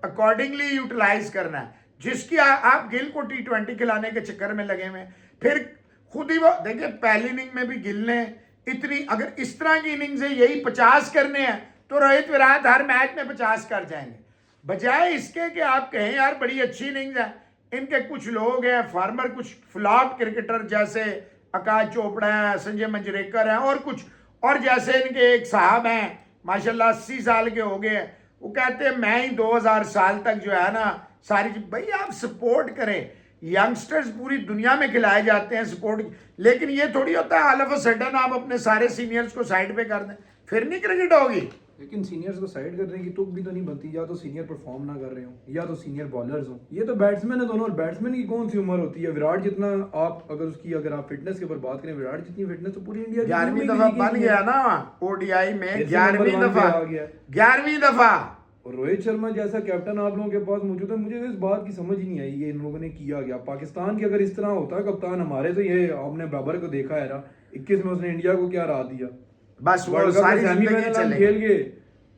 अकॉर्डिंगली यूटिलाइज करना है। जिसकी आप गिल को T20 खिलाने के चक्कर में लगे हुए, फिर खुद ही वो देखिए पहली इनिंग में भी गिल ने इतनी, अगर इस तरह की इनिंग से यही 50 करने हैं तो रोहित विराट हर मैच में 50 कर जाएंगे, बजाय इसके कि आप कहें यार बड़ी अच्छी इनिंग्स है। इनके कुछ लोग हैं फार्मर, कुछ फ्लॉप क्रिकेटर जैसे आकाश चोपड़ा है, संजय मंजरेकर है, और कुछ और जैसे इनके एक साहब हैं माशाल्लाह 80 साल के हो गए, वो कहते हैं मैं ही 2000 साल तक जो है ना सारी चीज। भाई आप सपोर्ट करें, यंगस्टर्स पूरी दुनिया में खिलाए जाते हैं सपोर्ट, लेकिन ये थोड़ी होता है ऑल ऑफ अ सडन आप अपने सारे सीनियर्स को साइड पे कर दें, फिर नहीं क्रिकेट होगी। लेकिन सीनियर्स को साइड करने की तुक भी तो नहीं बनती, या तो सीनियर परफॉर्म ना कर रहे हो या तो सीनियर बॉलर्स हो, ये तो बैट्समैन है दोनों। और बैट्समैन की कौन सी उम्र होती है, विराट जितना आप अगर आप फिटनेस के ऊपर बात करें, विराट जितनी फिटनेस तो पूरी इंडिया 11वीं दफा बन गया ना ओडीआई में, 11वीं दफा आ गया, 11वीं दफा। और रोहित शर्मा जैसा कैप्टन आप लोगों के पास मौजूद है, मुझे इस बात की समझ ही नहीं आई ये इन लोगों ने किया गया। पाकिस्तान की अगर इस तरह होता कप्तान हमारे, तो ये आपने बाबर को देखा है ना 21 में उसने इंडिया को क्या राह दिया, बस वो सारी जिंदगी चले खेल गए,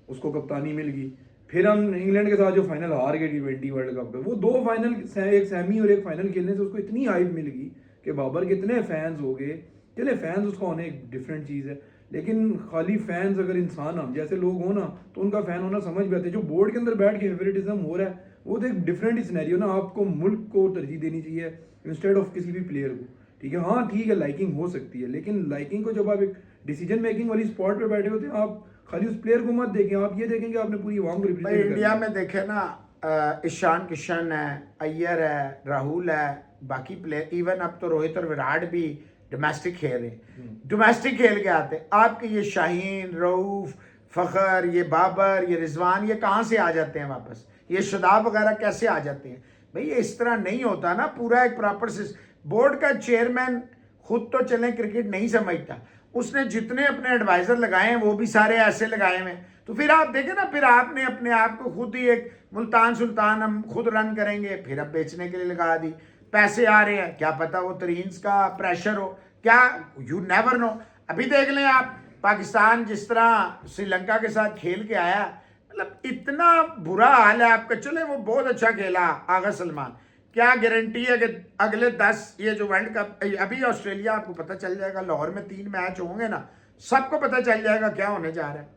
उसको कप्तानी मिल गई। फिर हम इंग्लैंड के साथ जो फाइनल हार गए T20 वर्ल्ड कप पे, वो 2 फाइनल, एक सेमी और एक फाइनल खेलने से उसको इतनी हाइप मिल गई कि बाबर के इतने फैंस हो गए। चले फैंस उसका होने एक डिफरेंट चीज़ है, लेकिन खाली फैंस अगर इंसान हम जैसे लोग हो ना तो उनका फैन होना समझ में आते हैं। जो बोर्ड के अंदर बैठ के फेवरेटिज्म हो रहा है वो तो एक डिफरेंट ही सिनेरियो ना, आपको मुल्क को तरजीह देनी चाहिए इंस्टेड ऑफ किसी भी प्लेयर को। ठीक है, हाँ ठीक है, लाइकिंग हो सकती है, लेकिन लाइकिंग को जब आप एक डिसीजन मेकिंग वाली स्पॉट पे बैठे होते हैं, आप खाली उस प्लेयर को मत देखें, आप ये देखें कि आपने पूरी आवाम को भाई रिप्रेजेंट इंडिया करना है। में देखे ना, ईशान किशन है, अय्यर है, राहुल है, बाकी प्लेयर, इवन अब तो रोहित और विराट भी डोमेस्टिक खेल रहे हैं, डोमेस्टिक खेल के आते हैं। आपके ये शाहीन, रऊफ, फ़खर, ये बाबर, ये रिजवान, ये कहाँ से आ जाते हैं वापस? ये शदाब वगैरह कैसे आ जाते हैं? भाई ये इस तरह नहीं होता ना। पूरा एक प्रॉपर बोर्ड का चेयरमैन खुद तो चले क्रिकेट नहीं समझता, उसने जितने अपने एडवाइजर लगाए हैं वो भी सारे ऐसे लगाए हुए हैं। तो फिर आप देखें ना, फिर आपने अपने आप को खुद ही एक मुल्तान सुल्तान हम खुद रन करेंगे, फिर अब बेचने के लिए लगा दी, पैसे आ रहे हैं, क्या पता वो तरीन्स का प्रेशर हो, क्या, यू नेवर नो। अभी देख लें आप, पाकिस्तान जिस तरह श्रीलंका के साथ खेल के आया, मतलब इतना बुरा हाल है आपका। चले वो बहुत अच्छा खेला आगा सलमान, क्या गारंटी है कि अगले 10 ये जो वर्ल्ड कप अभी ऑस्ट्रेलिया, आपको पता चल जाएगा, लाहौर में 3 मैच होंगे ना, सबको पता चल जाएगा क्या होने जा रहा है।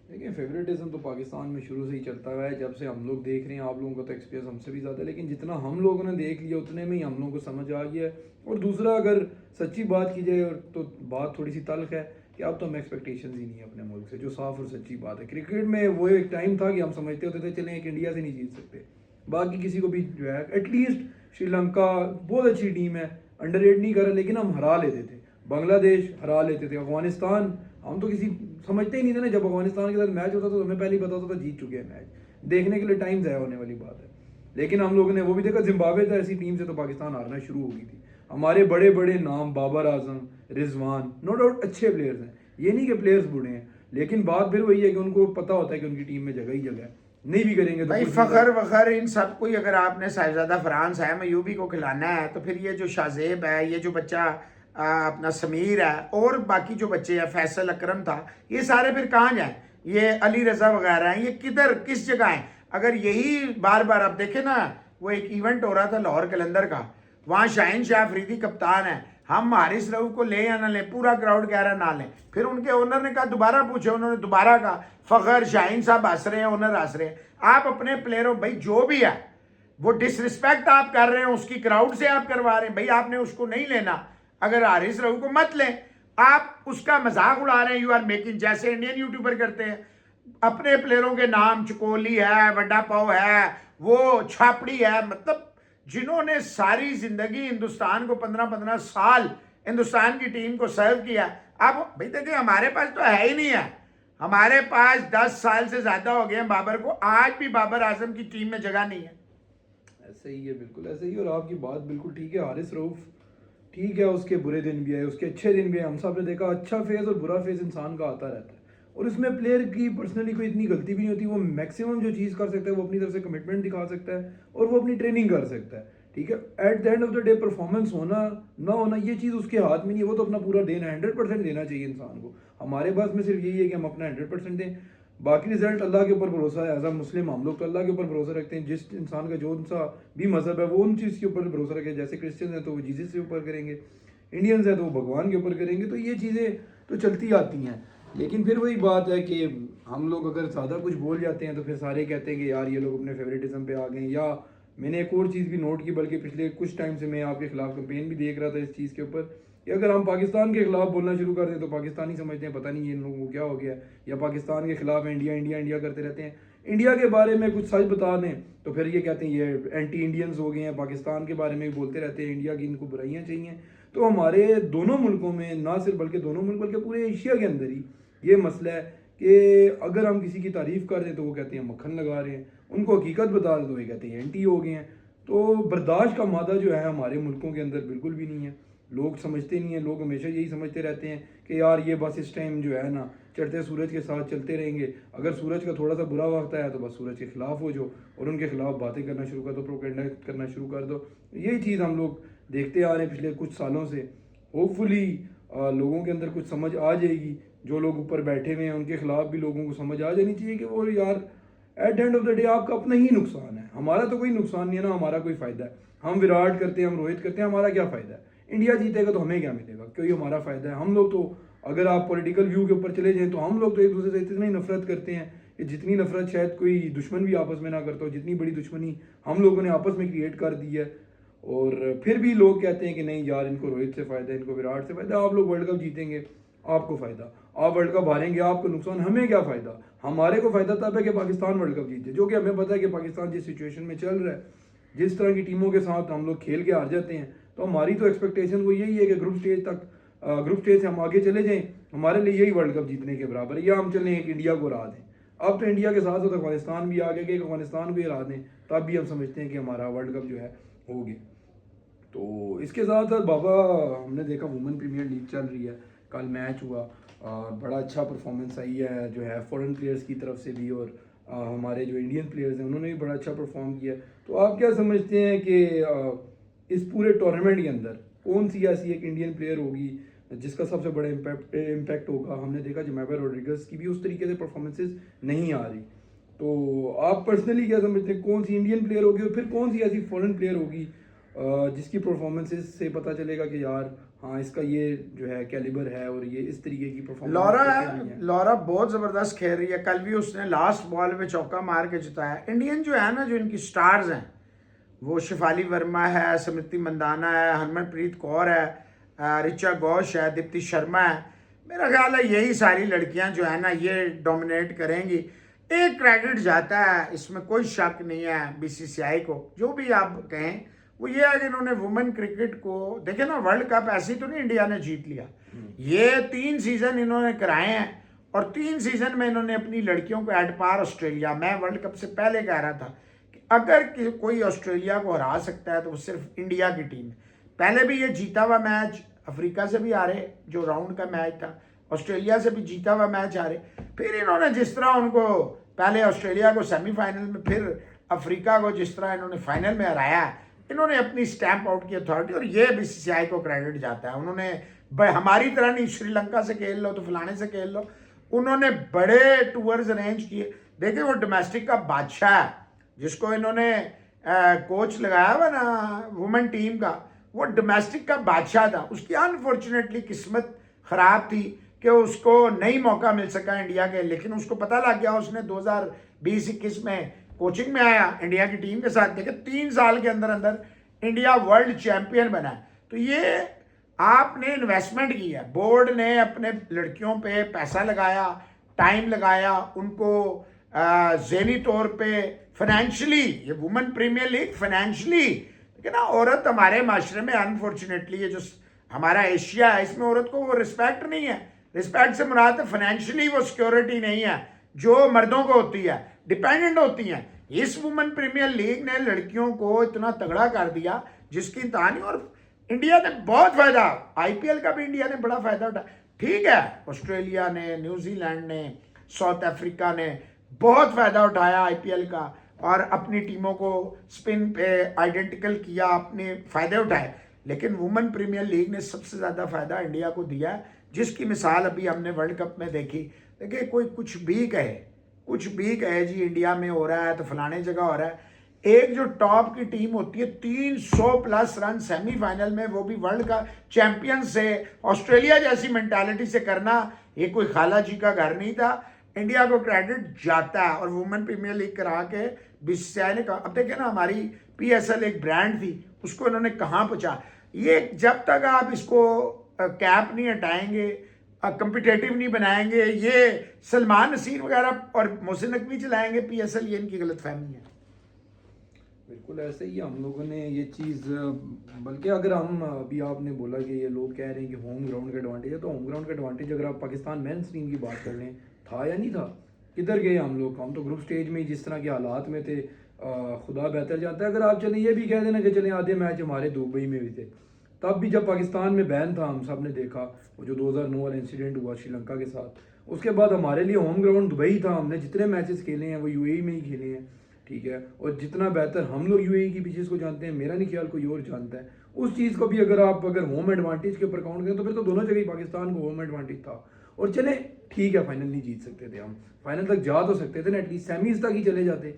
देखिए फेवरेटिज्म तो पाकिस्तान में शुरू से ही चलता हुआ है, जब से हम लोग देख रहे हैं। आप लोगों का तो एक्सपीरियंस हमसे भी ज़्यादा है, लेकिन जितना हम लोगों ने देख लिया उतने में ही हम लोगों को समझ आ गया है। और दूसरा, अगर सच्ची बात की जाए तो बात थोड़ी सी तल्ख है कि अब तो हम एक्सपेक्टेशंस ही नहीं है अपने मुल्क से, जो साफ और सच्ची बात है। क्रिकेट में वो एक टाइम था कि हम समझते होते थे चलें एक इंडिया से नहीं जीत सकते, बाकी किसी को भी जो है एटलीस्ट श्रीलंका बहुत अच्छी टीम है, अंडररेट नहीं कर रहा, लेकिन हम हरा लेते थे। बांग्लादेश हरा लेते थे, अफगानिस्तान हम तो किसी समझते ही नहीं थे ना। जब अफगानिस्तान के साथ मैच होता तो हमें पहले ही पता होता था जीत चुके हैं मैच, देखने के लिए टाइम ज़ाया होने वाली बात है। लेकिन हम लोगों ने वो भी देखा, जिम्बाब्वे था ऐसी टीम से तो पाकिस्तान हारना शुरू हो गई थी। हमारे बड़े बड़े नाम बाबर आजम, रिजवान, नो डाउट अच्छे प्लेयर्स हैं, ये नहीं कि प्लेयर्स बुरे हैं, लेकिन बात फिर वही है कि उनको पता होता है कि उनकी टीम में जगह ही जगह है, नहीं भी करेंगे तो भाई फ़खर वखर इन सबको ही अगर आपने साहिबजादा फरांस है मयूबी को खिलाना है, तो फिर ये जो शाजेब है, ये जो बच्चा अपना समीर है, और बाकी जो बच्चे हैं, फैसल अकरम था, ये सारे फिर कहाँ जाएं? ये अली रजा वगैरह हैं, ये किधर किस जगह हैं? अगर यही बार बार आप देखें ना, वो एक इवेंट हो रहा था लाहौर कलंदर का, वहाँ शाहीन शाह अफरीदी कप्तान है, हम हारिस रऊफ को ले या ना लें, पूरा क्राउड कह रहा ना लें। फिर उनके ओनर ने कहा दोबारा पूछे, उन्होंने दोबारा कहा, फ़खर शाहीन साहब हंस रहे हैं, ओनर हंस रहे हैं। आप अपने प्लेयरों, भाई जो भी है वो डिसरिस्पेक्ट आप कर रहे हैं, उसकी क्राउड से आप करवा रहे हैं, भाई आपने उसको नहीं लेना। अगर हारिस रऊफ को मत लें, आप उसका मजाक उड़ा रहे हैं, यू आर मेकिंग, जैसे इंडियन यूट्यूबर करते हैं अपने प्लेयरों के नाम, चकोली है, वड्डा पाव है, वो छापड़ी है, मतलब जिन्होंने सारी जिंदगी हिंदुस्तान को 15-15 साल हिंदुस्तान की टीम को सर्व किया। अब भाई देखिए हमारे पास तो है ही नहीं है, हमारे पास 10 साल से ज्यादा हो गए बाबर को, आज भी बाबर आजम की टीम में जगह नहीं है। ऐसे ही है, बिल्कुल ऐसे ही। और आपकी बात बिल्कुल ठीक है, हारिस रऊफ ठीक है, उसके बुरे दिन भी है, उसके अच्छे दिन भी है। हम सब ने देखा अच्छा फेज और बुरा फेज इंसान का आता रहता है, और इसमें प्लेयर की पर्सनली कोई इतनी गलती भी नहीं होती। वो मैक्सिमम जो चीज़ कर सकता है वो अपनी तरफ से कमिटमेंट दिखा सकता है और वो अपनी ट्रेनिंग कर सकता है, ठीक है। At the end of the day performance होना ना होना ये चीज़ उसके हाथ में नहीं है, वो तो अपना पूरा देना है, 100% देना चाहिए इंसान को। हमारे पास में सिर्फ यही है कि हम अपना 100% दें, बाकी रिजल्ट अल्लाह के ऊपर भरोसा है। एज अ मुस्लिम हम लोग तो अल्लाह के ऊपर भरोसा रखते हैं, जिस इंसान का जो सा भी मजहब है वो उन चीज़ के ऊपर भरोसा रखे। जैसे क्रिश्चियन हैं तो वो जीसस के ऊपर करेंगे, इंडियंस हैं तो वो भगवान के ऊपर करेंगे, तो ये चीज़ें तो चलती आती हैं। लेकिन फिर वही बात है कि हम लोग अगर ज़्यादा कुछ बोल जाते हैं तो फिर सारे कहते हैं कि यार ये लोग अपने फेवरेटिज्म पे आ गए। या मैंने एक और चीज़ भी नोट की, बल्कि पिछले कुछ टाइम से मैं आपके खिलाफ कैंपेन भी देख रहा था इस चीज़ के ऊपर, कि अगर हम पाकिस्तान के खिलाफ बोलना शुरू कर दें तो पाकिस्तानी समझते हैं पता नहीं ये इन लोगों को क्या हो गया, या पाकिस्तान के खिलाफ इंडिया इंडिया इंडिया करते रहते हैं। इंडिया के बारे में कुछ सच बता दें तो फिर ये कहते हैं ये एंटी इंडियंस हो गए हैं, पाकिस्तान के बारे में भी बोलते रहते हैं, इंडिया की इनको बुराइयाँ चाहिए। तो हमारे दोनों मुल्कों में, ना सिर्फ बल्कि दोनों मुल्क बल्कि पूरे एशिया के अंदर ही ये मसला है कि अगर हम किसी की तारीफ़ कर दें तो वो कहते हैं मक्खन लगा रहे हैं, उनको हकीकत बता दें तो ये कहते हैं एंटी हो गए हैं। तो बर्दाश्त का मादा जो है हमारे मुल्कों के अंदर बिल्कुल भी नहीं है। लोग समझते नहीं हैं, लोग हमेशा यही समझते रहते हैं कि यार ये बस इस टाइम जो है ना चढ़ते सूरज के साथ चलते रहेंगे, अगर सूरज का थोड़ा सा बुरा वक्त आया तो बस सूरज के खिलाफ हो जाओ और उनके खिलाफ बातें करना शुरू कर दो, प्रोपेगेंडा करना शुरू कर दो। यही चीज़ हम लोग देखते आ रहे हैं पिछले कुछ सालों से। होपफुली लोगों के अंदर कुछ समझ आ जाएगी, जो लोग ऊपर बैठे हुए हैं उनके खिलाफ भी लोगों को समझ आ जानी चाहिए कि वो यार at end of the day आपका अपना ही नुकसान है, हमारा तो कोई नुकसान नहीं है ना, हमारा कोई फ़ायदा है। हम विराट करते हैं, हम रोहित करते हैं, हमारा क्या फ़ायदा है? इंडिया जीतेगा तो हमें क्या मिलेगा? कोई हमारा फ़ायदा है? हम लोग तो अगर आप पॉलिटिकल व्यू के ऊपर चले जाएँ तो हम लोग तो एक दूसरे से इतनी नफरत करते हैं कि जितनी नफरत शायद कोई दुश्मन भी आपस में ना करता हो, जितनी बड़ी दुश्मनी हम लोगों ने आपस में क्रिएट कर दी है। और फिर भी लोग कहते हैं कि नहीं यार इनको रोहित से फ़ायदा है, इनको विराट से फ़ायदा। आप लोग वर्ल्ड कप जीतेंगे, आपको फ़ायदा। आप वर्ल्ड कप हारेंगे, आपको नुकसान, हमें क्या फ़ायदा? हमारे को फ़ायदा तब है कि पाकिस्तान वर्ल्ड कप जीते, जो कि हमें पता है कि पाकिस्तान जिस सिचुएशन में चल रहा है, जिस तरह की टीमों के साथ हम लोग खेल के हार जाते हैं, तो हमारी तो एक्सपेक्टेशन वो यही है कि ग्रुप स्टेज से हम आगे चले जाएं, हमारे लिए यही वर्ल्ड कप जीतने के बराबर है, या हम चलें एक इंडिया को हरा दें। अब तो इंडिया के साथ साथ अफगानिस्तान भी आ गया कि अफगानिस्तान को हरा दें, तब भी हम समझते हैं कि हमारा वर्ल्ड कप जो है हो गया। तो इसके साथ साथ बाबा हमने देखा वुमेन प्रीमियर लीग चल रही है, कल मैच हुआ और बड़ा अच्छा परफॉर्मेंस आई है जो है फॉरेन प्लेयर्स की तरफ से भी, और हमारे जो इंडियन प्लेयर्स हैं उन्होंने भी बड़ा अच्छा परफॉर्म किया। तो आप क्या समझते हैं कि इस पूरे टूर्नामेंट के अंदर कौन सी ऐसी एक इंडियन प्लेयर होगी जिसका सबसे बड़ा इम्पैक्ट होगा? हमने देखा जमैबा रोड्रिगस की भी उस तरीके से परफॉर्मेंसेस नहीं आ रही, तो आप पर्सनली क्या समझते हैं कौन सी इंडियन प्लेयर होगी और फिर कौन सी ऐसी फॉरेन प्लेयर होगी जिसकी परफॉर्मेंसेस से पता चलेगा कि यार हाँ इसका ये जो है कैलिबर है और ये इस तरीके की परफॉर्मेंस? लॉरा बहुत ज़बरदस्त खेल रही है, कल भी उसने लास्ट बॉल पे चौका मार के जिताया। इंडियन जो है ना, जो इनकी स्टार्स हैं, वो शिफाली वर्मा है, स्मृति मंदाना है, हरमनप्रीत कौर है, ऋचा घोष है, दीप्ति शर्मा है। मेरा ख्याल है यही सारी लड़कियां जो है ना ये डोमिनेट करेंगी। एक क्रेडिट जाता है, इसमें कोई शक नहीं है बीसीसीआई को, जो भी आप कहें, वो ये है कि इन्होंने वुमेन क्रिकेट को देखे ना, वर्ल्ड कप ऐसे ही तो नहीं इंडिया ने जीत लिया, ये 3 सीजन इन्होंने कराए हैं और 3 सीजन में इन्होंने अपनी लड़कियों को एट पार ऑस्ट्रेलिया। मैं वर्ल्ड कप से पहले कह रहा था कि अगर कोई ऑस्ट्रेलिया को हरा सकता है तो वो सिर्फ इंडिया की टीम है। पहले भी ये जीता हुआ मैच अफ्रीका से भी हारे, जो राउंड का मैच था, ऑस्ट्रेलिया से भी जीता हुआ मैच हारे। फिर इन्होंने जिस तरह उनको पहले ऑस्ट्रेलिया को सेमीफाइनल में, फिर अफ्रीका को जिस तरह इन्होंने फाइनल में हराया, इन्होंने अपनी स्टैंप आउट की अथॉरिटी, और ये बीसीसीआई को क्रेडिट जाता है। उन्होंने हमारी तरह नहीं श्रीलंका से खेल लो तो फलाने से खेल लो, उन्होंने बड़े टूर्स अरेंज किए। देखिए वो डोमेस्टिक का बादशाह है, जिसको इन्होंने कोच लगाया हुआ ना वुमेन टीम का, वो डोमेस्टिक का बादशाह था। उसकी अनफॉर्चुनेटली किस्मत खराब थी कि उसको नहीं मौका मिल सका इंडिया के, लेकिन उसको पता लग गया, उसने 2020-21 में कोचिंग में आया इंडिया की टीम के साथ। देखिए 3 साल के अंदर अंदर इंडिया वर्ल्ड चैंपियन बना है। तो ये आपने इन्वेस्टमेंट की है, बोर्ड ने अपने लड़कियों पे पैसा लगाया, टाइम लगाया, उनको ज़हनी तौर पे फाइनेंशियली, ये वुमेन प्रीमियर लीग फाइनेंशियली, लेकिन ना औरत हमारे माशरे में अनफॉर्चुनेटली ये जो हमारा एशिया है, इसमें औरत को वो रिस्पेक्ट नहीं है। रिस्पेक्ट से मुराद फाइनेंशियली वो सिक्योरिटी नहीं है जो मर्दों को होती है, डिपेंडेंट होती हैं। इस वुमेन प्रीमियर लीग ने लड़कियों को इतना तगड़ा कर दिया जिसकी तानी, और इंडिया ने बहुत फायदा, आईपीएल का भी इंडिया ने बड़ा फायदा उठाया। ठीक है, ऑस्ट्रेलिया ने, न्यूजीलैंड ने, साउथ अफ्रीका ने बहुत फायदा उठाया आईपीएल का और अपनी टीमों को स्पिन पे आइडेंटिकल किया, अपने फायदे उठाए। लेकिन वुमेन प्रीमियर लीग ने सबसे ज़्यादा फायदा इंडिया को दिया है, जिसकी मिसाल अभी हमने वर्ल्ड कप में देखी। देखिए कोई कुछ भी कहे जी इंडिया में हो रहा है तो फलाने जगह हो रहा है, एक जो टॉप की टीम होती है 300+ रन सेमीफाइनल में, वो भी वर्ल्ड का चैंपियन से, ऑस्ट्रेलिया जैसी मेंटालिटी से करना, ये कोई खाला जी का घर नहीं था। इंडिया को क्रेडिट जाता है, और वुमेन प्रीमियर लीग करा के बीसीसीआई ने कहा। अब देखिए ना, हमारी पीएसएल एक ब्रांड थी, उसको इन्होंने कहाँ पहुँचा। ये जब तक आप इसको कैप नहीं हटाएंगे, कंपिटेटिव नहीं बनाएंगे, ये सलमान नसीर वगैरह और मोहसिन नकवी चलाएंगे पीएसएल, ये इनकी गलतफहमी है। बिल्कुल ऐसे ही हम लोगों ने ये चीज़, बल्कि अगर हम अभी आपने बोला कि ये लोग कह रहे हैं कि होम ग्राउंड का एडवांटेज है, तो होम ग्राउंड का एडवांटेज अगर आप पाकिस्तान मेंस टीम की बात कर लें, था या नहीं था? किधर गए हम लोग? हम तो ग्रुप स्टेज में जिस तरह के हालात में थे, खुदा बेहतर जाता है। अगर आप चलें ये भी कह देना कि चलें आधे मैच हमारे दुबई में भी थे, तब भी जब पाकिस्तान में बैन था, हम सब ने देखा वो जो 2009 वाला इंसिडेंट हुआ श्रीलंका के साथ, उसके बाद हमारे लिए होम ग्राउंड दुबई था। हमने जितने मैचेस खेले हैं वो यूएई में ही खेले हैं, ठीक है। और जितना बेहतर हम लोग यूएई की पिचेस को जानते हैं, मेरा नहीं ख्याल कोई और जानता है। उस चीज़ को भी अगर होम एडवांटेज के ऊपर काउंट करें तो फिर तो दोनों जगह पाकिस्तान को होम एडवांटेज था। और चले ठीक है, फाइनल नहीं जीत सकते थे हम, फाइनल तक जा तो सकते थे ना, एटलीस्ट सेमीज तक ही चले जाते।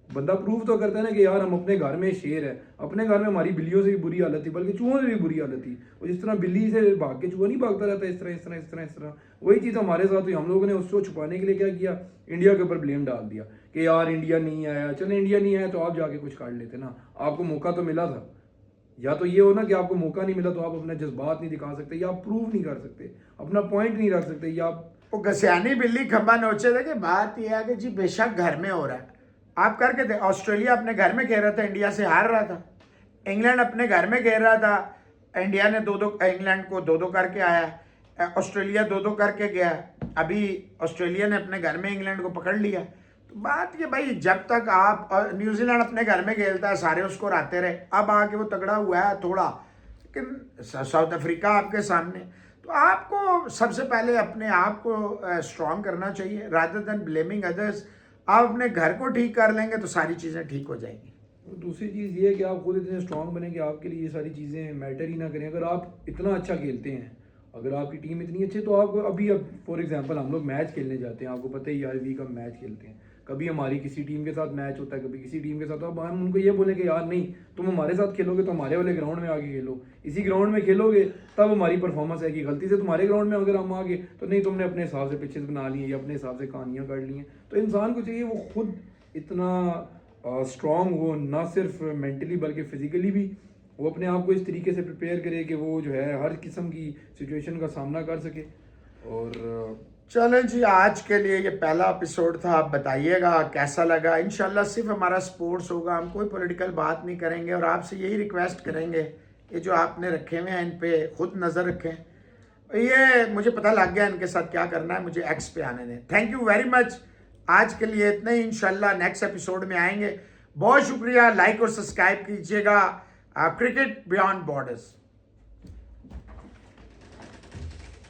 बंदा प्रूव तो करता है ना कि यार हम अपने घर में शेर है, अपने घर में हमारी बिल्लियों से भी बुरी हालत थी, बल्कि चूहों से भी बुरी हालत थी। और जिस तरह बिल्ली से भाग के चूहा नहीं भागता रहता, इस तरह वही चीज़ हमारे साथ हुई। हम लोगों ने उसको छुपाने के लिए क्या किया, इंडिया के ऊपर ब्लेम डाल दिया कि यार इंडिया नहीं आया। चलो इंडिया नहीं आया तो आप जाके कुछ काट लेते ना, आपको मौका तो मिला था। या तो ये हो ना कि आपको मौका नहीं मिला तो आप अपना जज्बात नहीं दिखा सकते, या आप प्रूव नहीं कर सकते, अपना पॉइंट नहीं रख सकते, या आप वो घसियानी बिल्ली खंबा नोचे थे कि बात यह है कि जी बेशक घर में हो रहा है, आप करके थे। ऑस्ट्रेलिया अपने घर में खेल रहा था, इंडिया से हार रहा था। इंग्लैंड अपने घर में खेल रहा था, इंडिया ने 2-2, इंग्लैंड को 2-2 करके आया, ऑस्ट्रेलिया 2-2 करके गया। अभी ऑस्ट्रेलिया ने अपने घर में इंग्लैंड को पकड़ लिया। तो बात ये भाई, जब तक आप, और न्यूजीलैंड अपने घर में खेलता है, सारे उसको हराते रहे, अब आके वो तगड़ा हुआ है थोड़ा, लेकिन साउथ अफ्रीका आपके सामने। तो आपको सबसे पहले अपने आप को स्ट्रॉन्ग करना चाहिए, रादर देन ब्लेमिंग अदर्स। आप अपने घर को ठीक कर लेंगे तो सारी चीज़ें ठीक हो जाएंगी। और दूसरी चीज़ ये है कि आप खुद इतने स्ट्रांग बने कि आपके लिए ये सारी चीज़ें मैटर ही ना करें। अगर आप इतना अच्छा खेलते हैं, अगर आपकी टीम इतनी अच्छी है, तो आप अभी, अब फॉर एग्जांपल हम लोग मैच खेलने जाते हैं, आपको पता ही यार वीक हम मैच खेलते हैं, कभी हमारी किसी टीम के साथ मैच होता है, कभी किसी टीम के साथ। तो अब हम उनको ये बोलें कि यार नहीं, तुम हमारे साथ खेलोगे तो हमारे वाले ग्राउंड में आके खेलो, इसी ग्राउंड में खेलोगे तब हमारी परफॉर्मेंस आएगी। गलती से तुम्हारे ग्राउंड में अगर हम आ गए तो नहीं, तुमने अपने हिसाब से पिचेस बना लिए या अपने हिसाब से कहानियाँ कर ली हैं। तो इंसान को चाहिए वो खुद इतना स्ट्रॉन्ग हो, ना सिर्फ मेंटली बल्कि फिजिकली भी। वो अपने आप को इस तरीके से प्रिपेयर करे कि वो जो है हर किस्म की सिचुएशन का सामना कर सके। और चलें जी, आज के लिए ये पहला एपिसोड था। आप बताइएगा कैसा लगा। इंशाल्लाह सिर्फ हमारा स्पोर्ट्स होगा, हम कोई पॉलिटिकल बात नहीं करेंगे। और आपसे यही रिक्वेस्ट करेंगे, ये जो आपने रखे हुए हैं इन पे खुद नज़र रखें। ये मुझे पता लग गया इनके साथ क्या करना है, मुझे एक्स पे आने दें। Thank you very much. आज के लिए इतना ही, इंशाल्लाह नेक्स्ट एपिसोड में आएंगे। बहुत शुक्रिया, लाइक और सब्सक्राइब कीजिएगा क्रिकेट बियॉन्ड बॉर्डर्स।